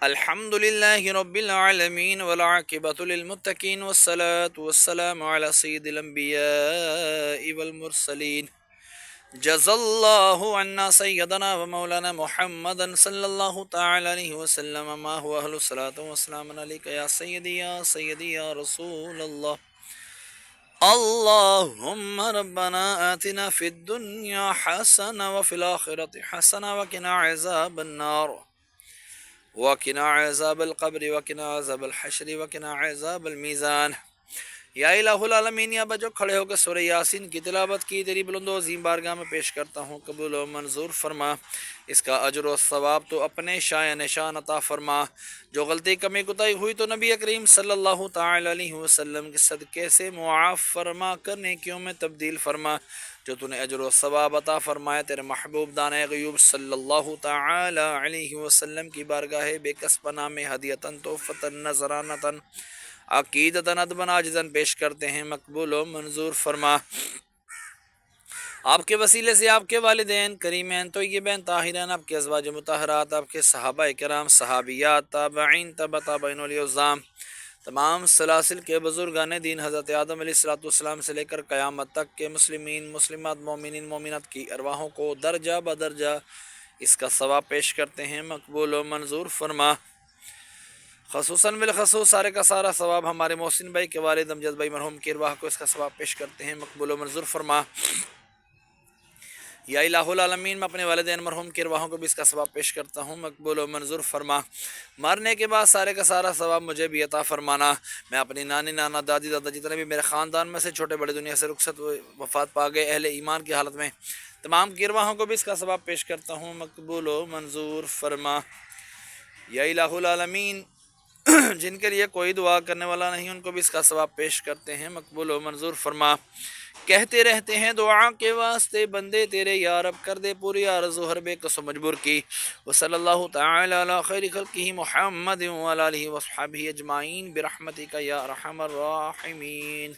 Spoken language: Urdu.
الحمد لله رب العالمين والعاقبة للمتقين والصلاة والسلام على سيد الأنبياء والمرسلين جزا الله عنا سيدنا ومولانا محمدا صلى الله تعالى عليه وسلم ما هو أهل الصلاة والسلام عليك يا سيدي يا سيدي يا رسول الله. اللهم ربنا آتنا في الدنيا حسنة وفي الآخرة حسنة وقنا عذاب النار وقنا عذاب القبر وقنا عذاب الحشر وقنا عذاب الميزان. یا الہ العالمین، یا بجو کھڑے ہو کے سورہ یاسین کی تلاوت کی تیری بلند و عظیم بارگاہ میں پیش کرتا ہوں، قبول و منظور فرما. اس کا اجر و ثواب تو اپنے شائع نشان عطا فرما. جو غلطی کمی کوتاہی ہوئی تو نبی کریم صلی اللہ تعالی علیہ وسلم کے صدقے سے معاف فرما کر نیکیوں میں تبدیل فرما. جو تو نے اجر و ثواب عطا فرمایا تیرے محبوب دانۂ غیوب صلی اللہ تعالی علیہ وسلم کی بارگاہ بے کس پناہ میں ہدیتاً تحفتاً نذرانتاً عقیدتاً ادباً عاجزاً پیش کرتے ہیں، مقبول و منظور فرما. آپ کے وسیلے سے آپ کے والدین کریمین طیبین طاہرین، آپ کے ازواج مطہرات، آپ کے صحابہ کرام، صحابیات، تابعین، تبع تابعین والاعظام، تمام سلاسل کے بزرگان دین حضرت آدم علیہ السلام سے لے کر قیامت تک کے مسلمین مسلمات مومنین مومنات کی ارواحوں کو درجہ بدرجہ اس کا ثواب پیش کرتے ہیں، مقبول و منظور فرما. خصوصاً بالخصوص سارے کا سارا ثواب ہمارے محسن بھائی کے والد امجد بھائی مرحوم کی ارواح کو اس کا ثواب پیش کرتے ہیں، مقبول و منظور فرما. یا الہ العالمین، میں اپنے والدین مرحوم کی ارواحوں کو بھی اس کا ثواب پیش کرتا ہوں، مقبول و منظور فرما. مرنے کے بعد سارے کا سارا ثواب مجھے بھی عطا فرمانا. میں اپنی نانی نانا دادی دادا جتنے بھی میرے خاندان میں سے چھوٹے بڑے دنیا سے رخصت وفات پا گئے اہل ایمان کی حالت میں، تمام کی ارواحوں کو بھی اس کا ثواب پیش کرتا ہوں، مقبول و منظور فرما. یا الہ العالمین، جن کے لیے کوئی دعا کرنے والا نہیں ان کو بھی اس کا ثواب پیش کرتے ہیں، مقبول و منظور فرما. کہتے رہتے ہیں دعا کے واسطے بندے تیرے، یا رب کر دے پوری آرزو ہر بے کس و مجبور کی. وصلی اللہ تعالی علی خیر خلقہ محمد وعلی آلہ وصحبہ اجمعین برحمتک یا ارحم الراحمین.